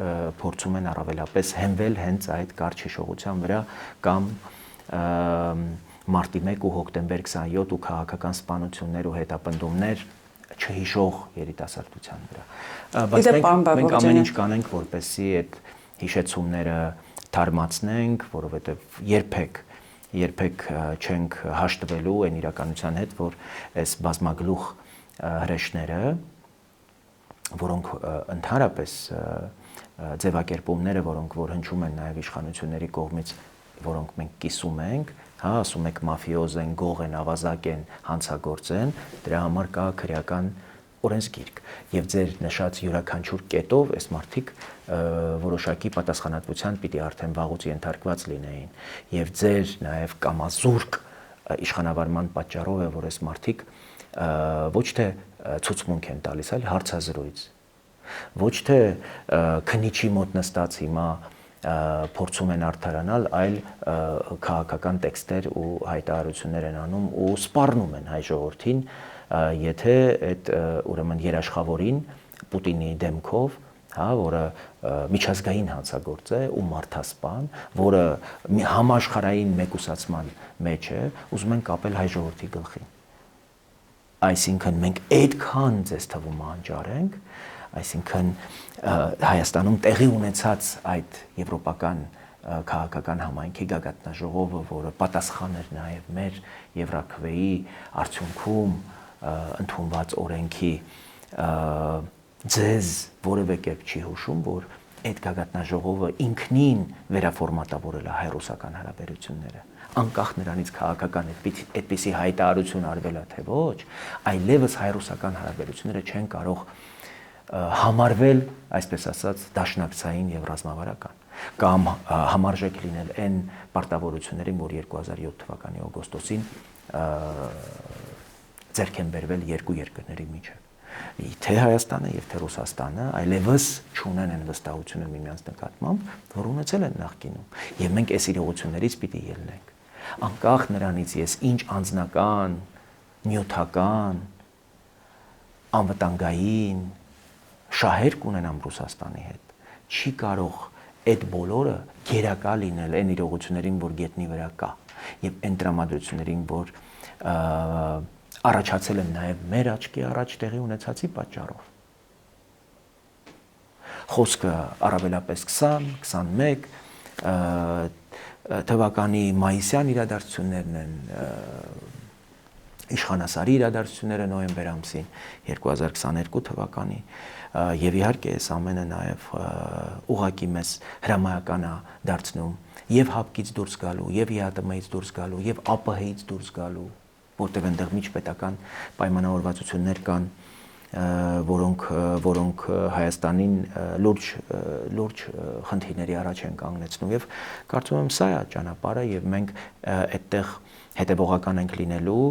փորձում են առավելապես հենվել հենց այդ կարճ հիշողության վրա կամ մարտի 1 ու հոկտեմբեր 27 ու քաղաքական սպանություններ ու հետապնդումներ չհիշող երիտասարդության վրա։ Բայց մենք ամեն ինչ կանենք, որպեսզի այդ հիշեցումները թարմացնենք, որովհետև երբեք չենք հաշտվելու այն իրականության հետ, որ այս բազմագլուխ հրեշները, որոնք ընդհանրապես ձևակերպումները, որ հնչում են նաև իշխանությունների կողմից, որոնք մենք կիսում ենք, ասում եք մաֆիոզ են, գող են, ավազակ են, հանցագործ են, դրա համար կա քրեական օրենսգիրք եւ ձեր նշած յուրաքանչյուր կետով այս մարդիկ որոշակի պատասխանատվության պիտի արդեն վաղուց ենթարկված լինեին եւ ձեր նաեւ կամազուրկ իշխանավարման պատճառով է, որ այս մարդիկ ոչ թե ցուցմունք են տալիս, այլ հարցազրույց, ոչ թե քննիչի մոտ նստած հիմա փորձում են արդարանալ, այլ քաղաքական տեքստեր ու հայտարարություններ են անում ու սպառնում են հայ ժողովրդին, եթե այդ ուրեմն երաշխավորին Պուտինի դեմքով, որը միջազգային հանցագործ է ու մարդասպան, որը համաշխարհային մեկուսացման մեջ է, ուզում են կապել հայ ժողովրդի գլխին։ Այսինքն մենք այդքան ձեզ թվում անճար ենք, այսինքն Հայաստանում տեղի ունեցած այդ եվրոպական քաղաքական համայնքի գագաթնաժողովը, որը պատասխան էր նաև մեր Եվրաքվեի արդյունքում ընդունված օրենքի, ձեզ որևէ կերպ չի հուշում, որ այդ գագաթնաժողովը ինքնին վերաֆորմատավորել է հայ-ռուսական հարաբերությունները, անկախ նրանից քաղաքական այդպիսի հայտարարություն արվել է թե ոչ, այլևս հայ-ռուսական հարաբերությունները չեն կարող համարվել, այսպես ասած, դաշնակցային եւ ռազմավարական կամ համարժեք լինել այն պարտավորություններին, որ 2007 թվականի օգոստոսին ձեռք են բերվել երկու երկրների միջև։ Թե Հայաստանը եւ թե Ռուսաստանը այլևս չունեն այն վստահությունը միմյանց նկատմամբ, որ ունեցել են նախկինում, եւ մենք այս իրողություններից պիտի ելնենք։ Անկախ նրանից ես ինչ անձնական, նյութական, անվտանգային շահեր կունենամ Ռուսաստանի հետ, չի կարող այդ բոլորը գերակա լինել այն իրողություններին, որ գետնի վրա կա, եւ այն տրամադրություններին, որ առաջացել են նաեւ մեր աչքի առաջ տեղի ունեցածի պատճառով։ խոսքը առավելապես 20-21 թվականի մայիսյան իրադարձություններն են, իշխանասարի իրադարձությունները նոյեմբեր ամսին 2022 թվականի եւ իհարկե այս ամենը նաեւ ուղակի մեզ հրամայական է դարձնում եւ հապկից դուրս գալու, եւ ԵԱՏՄ-ից դուրս գալու, եւ ԱՊՀ-ից դուրս գալու, որտեղ այնտեղ միջպետական պայմանավորվածություններ կան, որոնք Հայաստանին լուրջ խնդիրների առաջ են կանգնեցնում եւ կարծում եմ սա է ճանապարհը եւ մենք այդտեղ հետեւողական ենք լինելու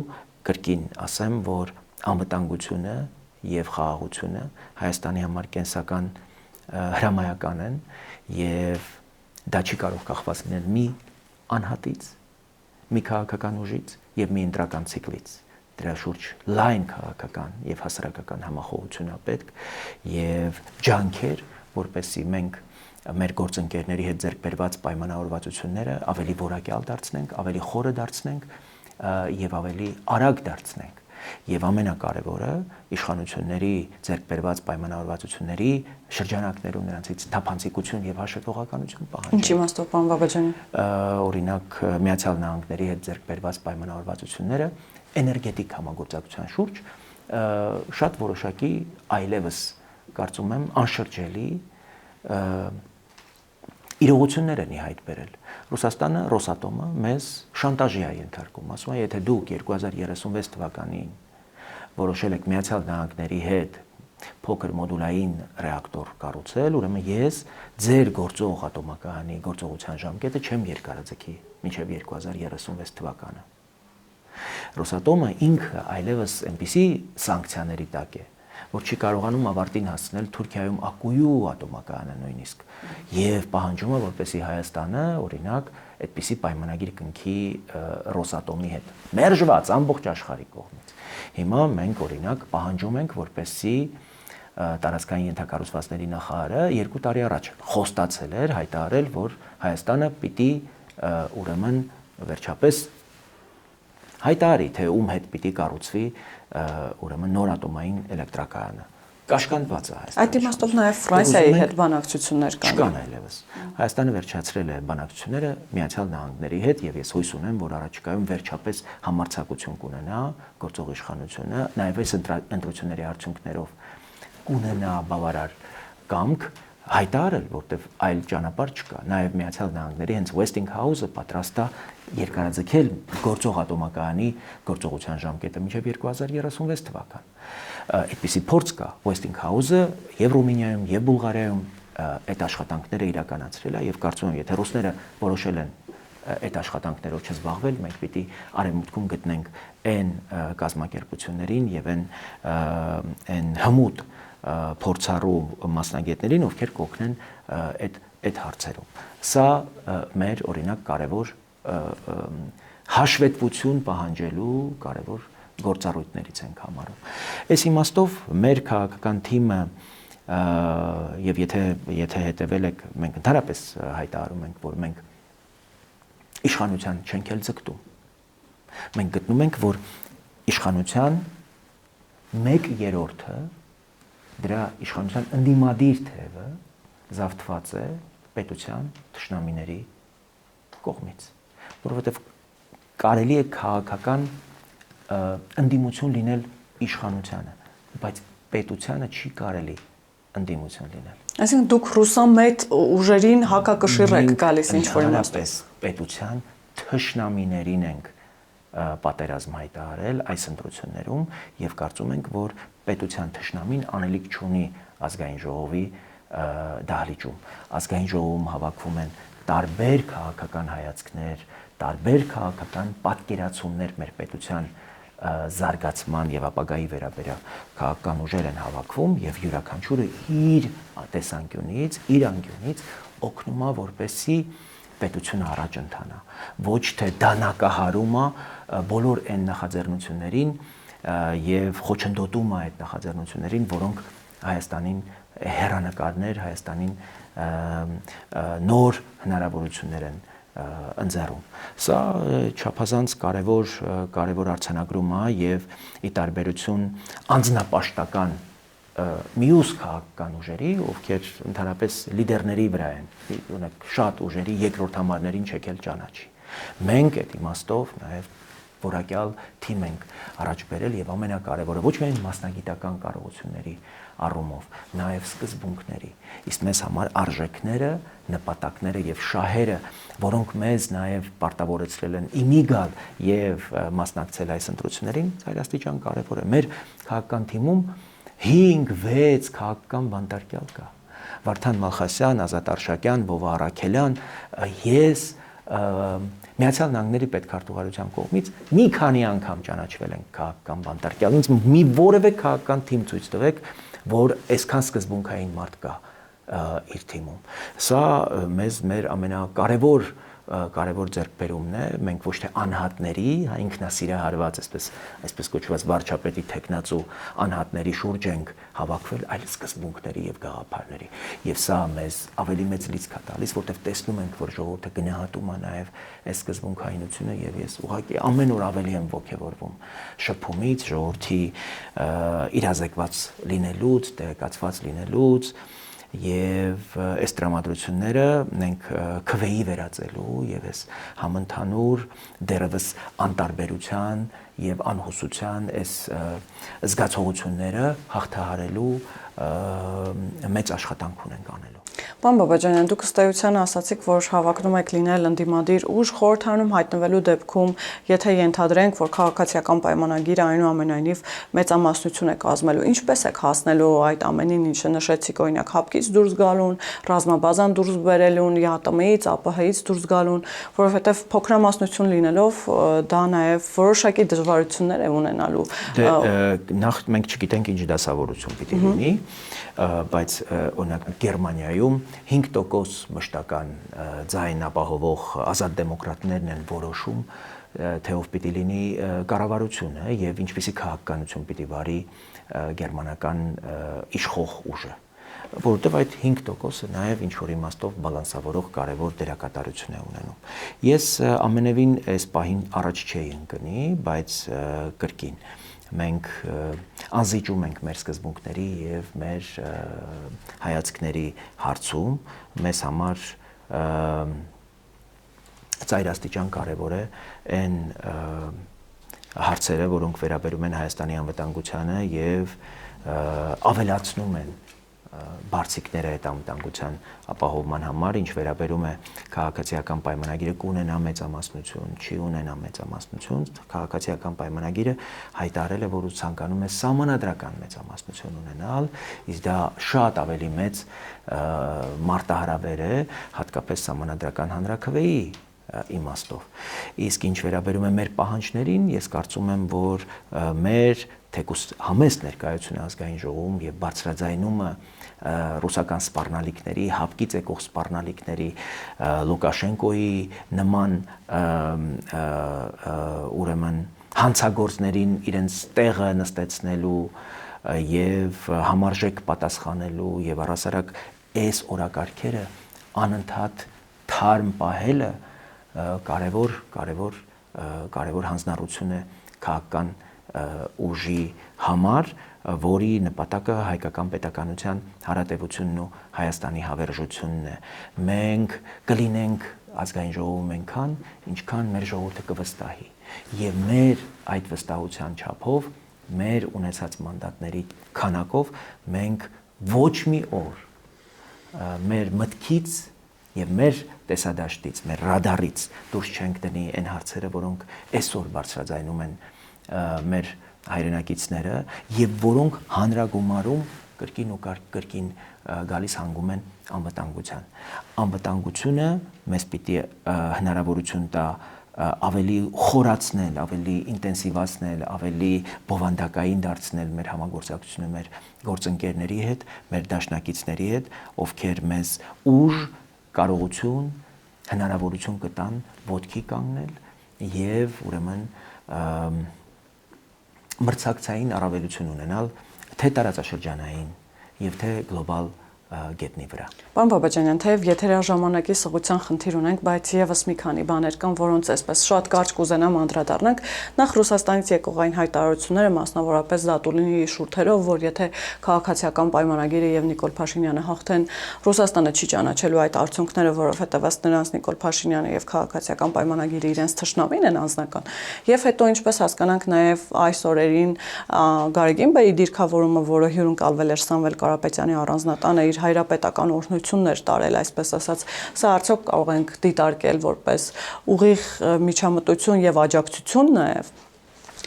կրկին ասեմ, որ անվտանգությունը եւ խաղաղությունը Հայաստանի համար կենսական հրամայական են եւ դա չի կարող կախված լինել մի անհատից, մի քաղաքական ուժից եւ մի ընտրական ցիկլից։ Դրա շուրջ լայն քաղաքական եւ հասարակական համախոհություն է պետք եւ ջանքեր, որպեսզի մենք մեր գործընկերների հետ ձեռք բերված պայմանավորվածությունները ավելի որակյալ դարձնենք, ավելի խորը դարձնենք եւ ավելի արագ դարձնենք։ Եվ ամենակարևորը իշխանությունների ձեռք բերված պայմանավորվածությունների շրջանակներում նրանցից թափանցիկություն եւ հաշվետվողականություն պահանջել։ Ինչ իմաստով, պարոն Բաբաջանի։ Օրինակ Միացյալ Նահանգների հետ ձեռք բերված պայմանավորվածությունները էներգետիկ համագործակցության շուրջ շատ որոշակի այլևս կարծում եմ անշրջելի իրողություններ են իհայտ բերել։ Ռուսաստանը, Ռոսատոմը մեզ շանտաժի է ենթարկում, ասում է, եթե դուք 2036 թվականին որոշել եք Միացյալ Նահանգների հետ փոքր մոդուլային ռեակտոր կառուցել, ուրեմն ես ձեր գործող ատոմակայանի գործողության ժամկետը չեմ երկարաձգի մինչև 2036 թվականը։ Ռոսատոմը ինքը այլևս այնպիսի սանկցիաների տակ է, որ չի կարողանում ավարտին հասցնել Թուրքիայում Ակույու ատոմակայանը նույնիսկ եւ պահանջում է, որպեսզի Հայաստանը, օրինակ, այդպիսի պայմանագիր կնքի Ռոսատոմի հետ, մերժված ամբողջ աշխարհի կողմից։ Հիմա մենք օրինակ պահանջում ենք, որպեսզի տարածքային ենթակառուցվածքների նախարարը 2 տարի առաջ խոստացել էր, հայտարարել, որ Հայաստանը պիտի ուրեմն վերջապես հայտարարի, թե ում հետ պիտի կառուցվի ուրեմն նոր ատոմային էլեկտրակայանը։ Կաշկանդված է Հայաստանը։ Այդ իմաստով նաև Ֆրանսիայի հետ բանակցություններ կան։ Չկան այլևս։ Հայաստանը վերջացրել է բանակցությունները Միացյալ Նահանգների հետ եւ ես հույս ունեմ, որ առաջիկայում վերջապես համարձակություն կունենա գործող իշխանությունը, նաեւ այս ընտրությունների արդյունքներով կունենա բավարար կամք հայտարարել, որտեվ այլ ճանապարհ չկա։ Նաև Միացյալ Նահանգների հենց Westinghouse-ը պատրաստ է երկարաձգել գործող ատոմակայանի գործողության ժամկետը մինչև 2036 թվական։ Այդպիսի փորձ կա Westinghouse-ը եւ Ռումինիայում եւ Բուլղարիայում այդ աշխատանքները իրականացրել է եւ կարծում եմ, եթե ռուսները որոշել են այդ աշխատանքներով չզբաղվել, մենք պիտի արևմուտքում գտնենք այն կազմակերպություններին եւ այն հմուտ փորձառու մասնագետներին, ովքեր կօգնեն այդ հարցերում։ Սա մեր օրինակ կարևոր հաշվետվություն պահանջելու կարևոր գործառույթներից ենք համարում։ Այս իմաստով մեր քաղաքական թիմը եւ եթե հետեւել եք, մենք ընդհանրապես հայտարարում ենք, որ մենք իշխանության չենք էլ ձգտում։ Մենք գտնում ենք, որ իշխանության 1/3-ը դրա իշխանության ընդդիմադիր թևը զավթված է պետության թշնամիների կողմից, որովհետև կարելի է քաղաքական ընդդիմություն լինել իշխանությանը, բայց պետությանը չի կարելի ընդդիմություն լինել։ Այսինքն դուք ռուսամետ ուժերին հակակշիռ եք գալիս ինչ-որ իմաստով։ Պետության թշնամիներին ենք պատերազմ հայտարարել այս ընտրություններում եւ կարծում ենք, որ պետության թշնամին անելիք չունի ազգային ժողովի դահլիճում։ Ազգային ժողովում հավաքվում են տարբեր քաղաքական հայացքներ, տարբեր քաղաքական պատկերացումներ մեր պետության զարգացման եւ ապագայի վերաբերյալ քաղաքական ուժեր են հավաքվում եւ յուրաքանչյուրը իր տեսանկյունից, իր անկյունից օգնում է, որպեսզի պետությունը առաջ ընթանա, ոչ թե դանակահարում է բոլոր այն նախաձեռնություններին եւ խոչընդոտում է այդ նախաձեռնություններին, որոնք Հայաստանին հեռանկարներ, Հայաստանին նոր հնարավորություններ են ընձեռում։ Սա չափազանց կարևոր արձանագրում է եւ ի տարբերություն անձնապաշտական մյուս քաղաքական ուժերի, ովքեր ընդհանրապես լիդերների վրա են, օրինակ շատ ուժերի երկրորդ համարներին չեկել ճանաչի։ Մենք այդ իմաստով նաև որակյալ թիմ ենք առաջ բերել եւ ամենակարևորը ոչ միայն մասնագիտական կարողությունների առումով, նաև սկզբունքների, իսկ մեզ համար արժեքները, նպատակները եւ շահերը, որոնք մեզ նաև պարտավորեցրել են իմիգալ եւ մասնակցել այս ընտրություններին, այլաստիճան կարևոր է։ Մեր քաղաքական թիմում 5-6 քաղաքական բանտարկյալ կա։ Վարդան Մալխասյան, Ազատ Արշակյան, Վովա Արաքելյան, ես Միացյալ Նահանգների պետքարտուղարության կողմից մի քանի անգամ ճանաչվել ենք քաղաքական բանտարկյալ։ Ինձ մի որևէ քաղաքական թիմ ցույց տվեք, որ այսքան սկզբունքային մարդ կա իր թիմում։ Սա մեր ամենակարևոր ձեռքբերումն է, մենք ոչ թե անհատների, ինքնասիրահարված, այսպես կոչված վարչապետի թեկնածու անհատների շուրջ ենք հավաքվել, այլ սկզբունքների եւ գաղափարների։ Եվ սա մեզ ավելի մեծ լիցք է տալիս, որտեղ տեսնում ենք, որ ժողովուրդը գնահատում է նաեւ այս սկզբունքայինությունը եւ ես ուղղակի ամեն օր ավելի եմ ողջևորվում շփումից, ժողովրդի իրազեկված լինելուց, տեղեկացված լինելուց եւ այս տրամադրությունները մենք քվեի վերածելու եւ այս համընդհանուր դերևս անտարբերության եւ անհուսության այս զգացողությունները հաղթահարելու մեծ աշխատանք ունենք անելու։ Պարոն Բաբաջանյան, դուք ըստ էության ասացիք, որ հավակնում եք լինել ընդդիմադիր ուժ խորհրդարանում հայտնվելու դեպքում, եթե ենթադրենք, որ քաղաքացիական պայմանագիրը այնուամենայնիվ մեծամասնություն է կազմելու, ինչպես եք հասնելու այդ ամենին, ինչը նշեցիք, օրինակ հապկից դուրս գալուն, ռազմաբազան դուրս բերելուն, ԵԱՏՄ-ից, ԱՊՀ-ից դուրս գալուն, որովհետև փոքրամասնություն լինելով դա նաև որոշակի դժվարություններ է ունենալու։ Նախ մենք չգիտենք ինչ դասավորություն պիտի լինի, բայց օրինակ Գերմանիայում 5% մշտական ձայն ապահովող ազատ դեմոկրատներն են որոշում, թե ով պիտի լինի կառավարությունը եւ ինչպիսի քաղաքականություն պիտի վարի գերմանական իշխող ուժը, որովհետեւ այդ 5%-ը նաեւ ինչ որ իմաստով բալանսավորող կարևոր դերակատարություն է ունենում։ Ես ամենևին այս պահին առաջ չէի ընկնի, բայց կրկին մենք անզիջում ենք մեր սկզբունքների եւ մեր հայացքների հարցում, մեզ համար ծայրաստիճան կարևոր է այն հարցերը, որոնք վերաբերում են Հայաստանի անվտանգությանը եւ ավելացնում են բարձիկները այդ անվտանգության ապահովման համար, ինչ վերաբերում է քաղաքացիական պայմանագիրը կունենա մեծամասնություն, չի ունենա մեծամասնություն, քաղաքացիական պայմանագիրը հայտարարել է, որ ցանկանում է սահմանադրական մեծամասնություն ունենալ, իսկ դա շատ ավելի մեծ մարտահրավեր է, հատկապես սահմանադրական հանրաքվեի իմաստով։ Իսկ ինչ վերաբերում է մեր պահանջներին, ես կարծում եմ, որ մեր թեկուզ համեստ ներկայությունը ազգային ժողովում եւ բարձրաձայնումը ռուսական սպառնալիքների, հապկից եկող սպառնալիքների, Լուկաշենկոյի նման ուրեմն հանցագործներին իրենց տեղը նստեցնելու եւ համարժեք պատասխանելու եւ առասարակ այս օրակարգերը անընդհատ թարմ պահելը կարևոր հանձնառություն է քաղաքական ուժի համար, որի նպատակը հայկական պետականության հարատևությունն ու Հայաստանի հավերժությունն է։ Մենք կլինենք ազգային ժողովում այնքան, ինչքան մեր ժողովուրդը կվստահի։ Եվ մեր այդ վստահության չափով, մեր ունեցած մանդատների քանակով մենք ոչ մի օր մեր մտքից եւ մեր տեսադաշտից, մեր ռադարից դուրս չենք դնի այն հարցերը, որոնք այսօր բարձրաձայնում են մեր հայրենակիցները եւ որոնք հանրագումարում կրկին ու կրկին գալիս հանգում են անվտանգության։ Անվտանգությունը մեզ պիտի հնարավորություն տա ավելի խորացնել, ավելի ինտենսիվացնել, ավելի բովանդակային դարձնել մեր համագործակցությունը մեր գործընկերների հետ, մեր դաշնակիցների հետ, ովքեր մեզ ուժ, կարողություն, հնարավորություն կտան ոտքի կանգնել եւ ուրեմն մրցակցային առավելություն ունենալ թե տարածաշրջանային եւ թե գլոբալ գետնի վրա։ Պարոն Բաբաջանյան, թեև եթերաժամանակի սղության խնդիր ունենք, բայց եւս մի քանի բաներ կան, որոնց այսպես շատ կարճ կուզենամ անդրադառնանք։ Նախ Ռուսաստանից եկող այն հայտարարությունները, մասնավորապես Զատուլինի շուրթերով, որ եթե քաղաքացիական պայմանագիրը եւ Նիկոլ Փաշինյանը հաղթեն, Ռուսաստանը չի ճանաչելու այդ արդյունքները, որովհետեւ ըստ նրանց Նիկոլ Փաշինյանը եւ քաղաքացիական պայմանագիրը իրենց թշնամին են անձնական։ Եվ հետո ինչպես հասկանանք նաեւ այս օրերին Գարեգին-բեի դիրքավորումը, որը հյուրընկալվել էր Սամվել Կարապետյանի առանձնատանը, իր հայրապետական օրհնություններ տարել, այսպես ասած, սա արդյոք կարող ենք դիտարկել որպես ուղիղ միջամտություն եւ աջակցություն նաեւ։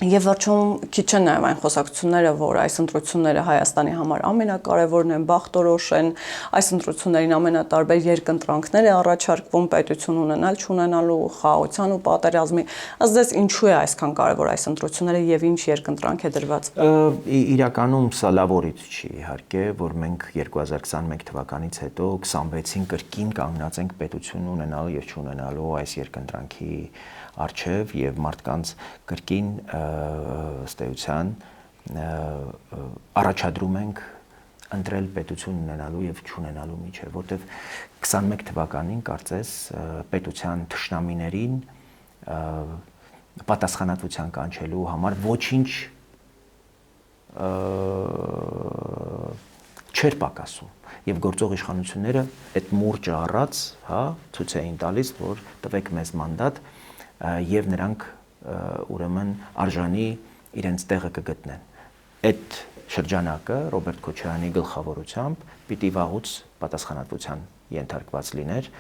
Եվ վերջում քիչ են նաև այն խոսակցությունները, որ այս ընտրությունները Հայաստանի համար ամենակարևորն են, բախտորոշ են, այս ընտրություններին ամենատարբեր երկընտրանքներ է առաջարկվում պետություն ունենալ, չունենալու, խաղաղության ու պատերազմի։ Ըստ ձեզ ինչու է այսքան կարևոր այս ընտրությունները եւ ինչ երկընտրանք է դրված։ Իրականում սա լավ օրից չի, իհարկե, որ մենք 2021 թվականից հետո 26-ին կրկին կանգնած ենք պետություն ունենալու եւ չունենալու այս երկընտրանքի արչև եւ մարդկանց կրկին ըստ էության առաջադրում ենք ընտրել պետություն ունենալու եւ չունենալու միջեւ, որտեվ 21 թվականին կարծես պետության թշնամիներին պատասխանատվության կանչելու համար ոչինչ չէր պակասում եւ գործող իշխանությունները այդ մուրճը առած, ցույց էին տալիս, որ տվեք մեզ մանդատ եւ նրանք ուրեմն արժանի իրենց տեղը կգտնեն։ Այդ շրջանակը Ռոբերտ Քոչարյանի գլխավորությամբ պիտի վաղուց պատասխանատվության ենթարկված լիներ,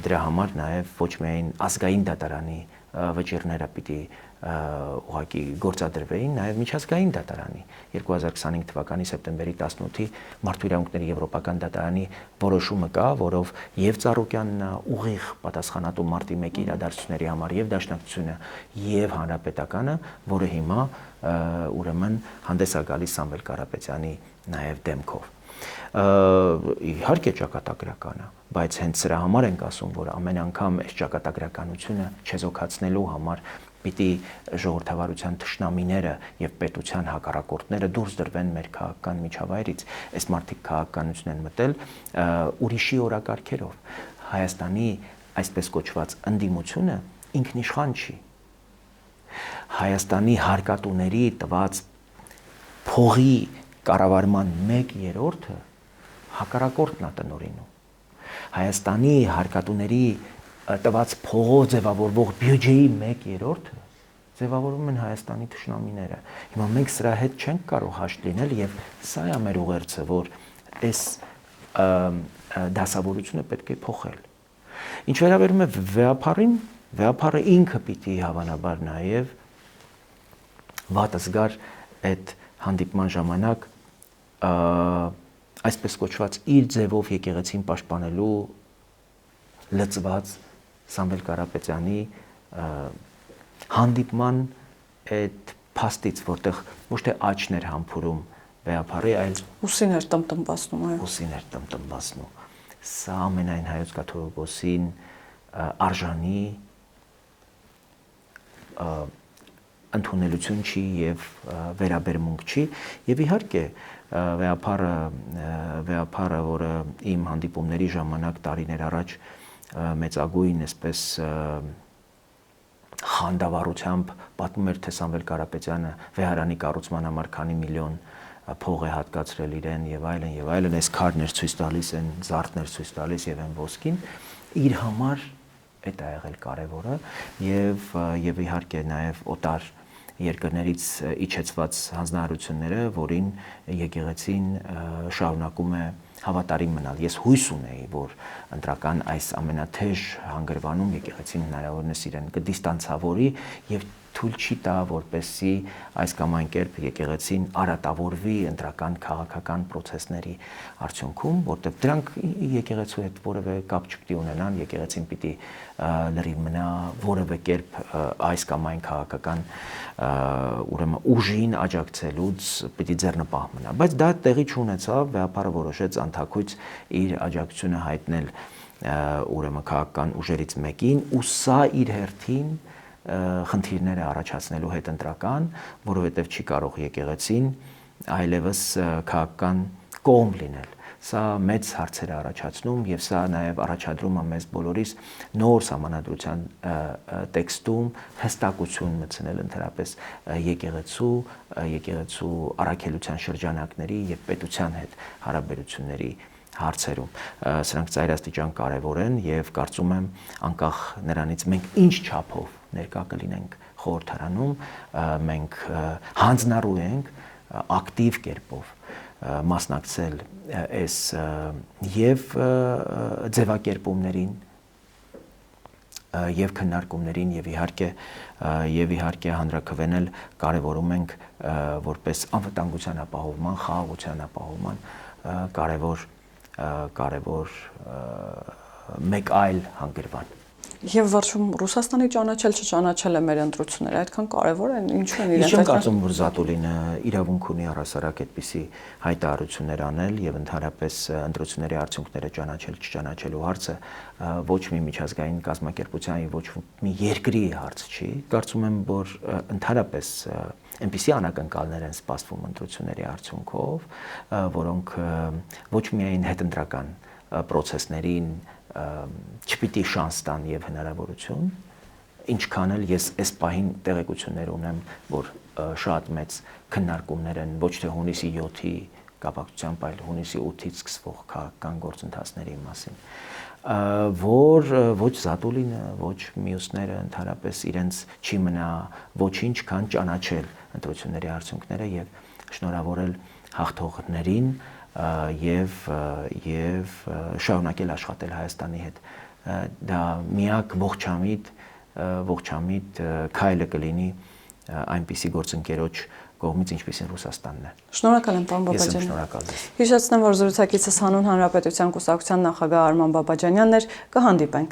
դրա համար նաեւ ոչ միայն ազգային դատարանի վճիռները պիտի ուղղակի գործադրվեին, նաև միջազգային դատարանի 2025 թվականի սեպտեմբերի 18-ի Մարդու իրավունքների եվրոպական դատարանի որոշումը կա, որով եւ Ծառուկյանն ուղիղ պատասխանատու մարտի 1-ի իրադարձությունների համար եւ Դաշնակցությունը եւ Հանրապետականը, որը հիմա ուրեմն հանդես է գալիս Սամվել Կարապետյանի նաև դեմքով։ Իհարկե ճակատագրական է, բայց հենց սրա համար ենք ասում, որ ամեն անգամ այս ճակատագրականությունը չեզոքացնելու համար պիտի ժողովրդավարության թշնամիները եւ պետության հակառակորդները դուրս դրվեն մեր քաղաքական միջավայրից։ Այս մարդիկ քաղաքականություն են մտել ուրիշի օրակարգերով։ Հայաստանի այսպես կոչված ընդդիմությունը ինքնիշխան չի։ Հայաստանի հարկատուների տված փողի կառավարման 1/3-ը հակառակորդն է տնօրինում։ Հայաստանի հարկատուների տված փողով ձևավորվող բյուջեի 1/3-ը ձևավորում են Հայաստանի թշնամիները։ Հիմա մենք սրա հետ չենք կարող հաշտ լինել եւ սա է մեր ուղերձը, որ այս դասավորությունը պետք է փոխել։ Ինչ վերաբերում է վեհապարին, վեհապարը ինքը պիտի հավանաբար նաեւ վատը զգար այդ հանդիպման ժամանակ այսպես կոչված իր ձևով եկեղեցին պաշտպանելու լծված Սամվել Կարապետյանի հանդիպման այդ փաստից, որտեղ ոչ թե աչքն էր համբուրում վեհապարի, այլ ուսին էր տնտմբացնում, այո։ Ուսին էր տնտմբացնում։ Սա ամենայն հայոց կաթողիկոսին արժանի ընդունելություն չի եւ վերաբերմունք չի եւ իհարկե վեհապարը, որը իմ հանդիպումների ժամանակ տարիներ առաջ մեծագույն այսպես խանդավառությամբ պատմում էր, թե Սամվել Կարապետյանը վեհարանի կառուցման համար քանի միլիոն փող է հատկացրել իրեն եւ այլն, այս քարներ ցույց տալիս են, զարդներ ցույց տալիս եւ այն ոսկին, իր համար այդ է եղել կարևորը եւ իհարկե նաեւ օտար երկրներից իջեցված հանձնարարությունները, որին եկեղեցին շարունակում է հավատարիմ մնալ։ Ես հույս ունեի, որ ընտրական այս ամենաթեժ հանգրվանում եկեղեցին հնարավորինս իրեն կդիստանցավորի եւ թույլ չի տա, որպեսզի այս կամ այն կերպ եկեղեցին արատավորվի ընտրական քաղաքական process-ների արդյունքում, որտեղ դրանք եկեղեցու հետ որևէ կապ չպիտի ունենան, եկեղեցին պիտի լրիվ մնա որևէ կերպ այս կամ այն քաղաքական ուրեմն ուժին աջակցելուց պիտի ձեռնպահ մնա, բայց դա տեղի չունեցավ, վեհապարը որոշեց անթաքույց իր աջակցությունը հայտնել ուրեմն քաղաքական ուժերից մեկին ու սա իր հերթին խնդիրներ է առաջացնելու հետ ընտրական, որովհետև չի կարող եկեղեցին այլևս քաղաքական կողմ լինել։ Սա մեծ հարցեր է առաջացնում եւ սա նաեւ առաջադրում է մեզ բոլորիս նոր համանadrության տեքստում հստակություն մտցնել ընդհանրապես եկեղեցու առաքելության շրջանակների եւ պետության հետ հարաբերությունների հարցերում սրանք ծայրաստիճան կարևոր են եւ կարծում եմ անկախ նրանից մենք ինչ չափով ներկա կլինենք խորհրդարանում մենք հանձնառու ենք ակտիվ կերպով մասնակցել այս եւ ձևակերպումներին եւ քննարկումներին եւ իհարկե հանրաքվենել կարևորում ենք որպես անվտանգության ապահովման, խաղաղության ապահովման կարևոր մեկ այլ հանգրվան։ Եվ վերջում Ռուսաստանի չճանաչելը մեր ընտրությունները այդքան կարևոր են, ինչու են իրենց։ Ես չեմ կարծում, որ Զատուլինը իրավունք ունի առհասարակ այդպիսի հայտարարություններ անել եւ ընդհանրապես ընտրությունների արդյունքները չճանաչելու հարցը ոչ մի միջազգային կազմակերպության եւ ոչ մի երկրի հարց չի։ Կարծում եմ, որ ընդհանրապես այնպիսի անակնկալներ են սպասվում ընտրությունների արդյունքով, որոնք ոչ միայն հետընտրական process-ներին չպիտի շանս տան եւ հնարավորություն, ինչքան էլ ես այս պահին տեղեկություններ ունեմ, որ շատ մեծ քննարկումներ են ոչ թե հունիսի 7-ի կապակցությամբ, այլ հունիսի 8-ից սկսվող քաղաքական գործընթացների մասին, որ ոչ Զատուլինը, ոչ մյուսները ընդհանրապես իրենց չի մնա ոչինչ, քան ճանաչել ընտրությունների արդյունքները եւ շնորհավորել հաղթողներին եւ շարունակել աշխատել Հայաստանի հետ դա միակ ողջամիտ քայլը կլինի այնպիսի գործընկերոջ կողմից ինչպիսին Ռուսաստանն է։ Շնորհակալ եմ, պարոն Բաբաջանյան։ Ես եմ շնորհակալ ձեզ։ Հիշեցնեմ, որ զրուցակիցս հանուն Հանրապետության կուսակցության նախագահ Արման Բաբաջանյանն էր, կհանդիպենք։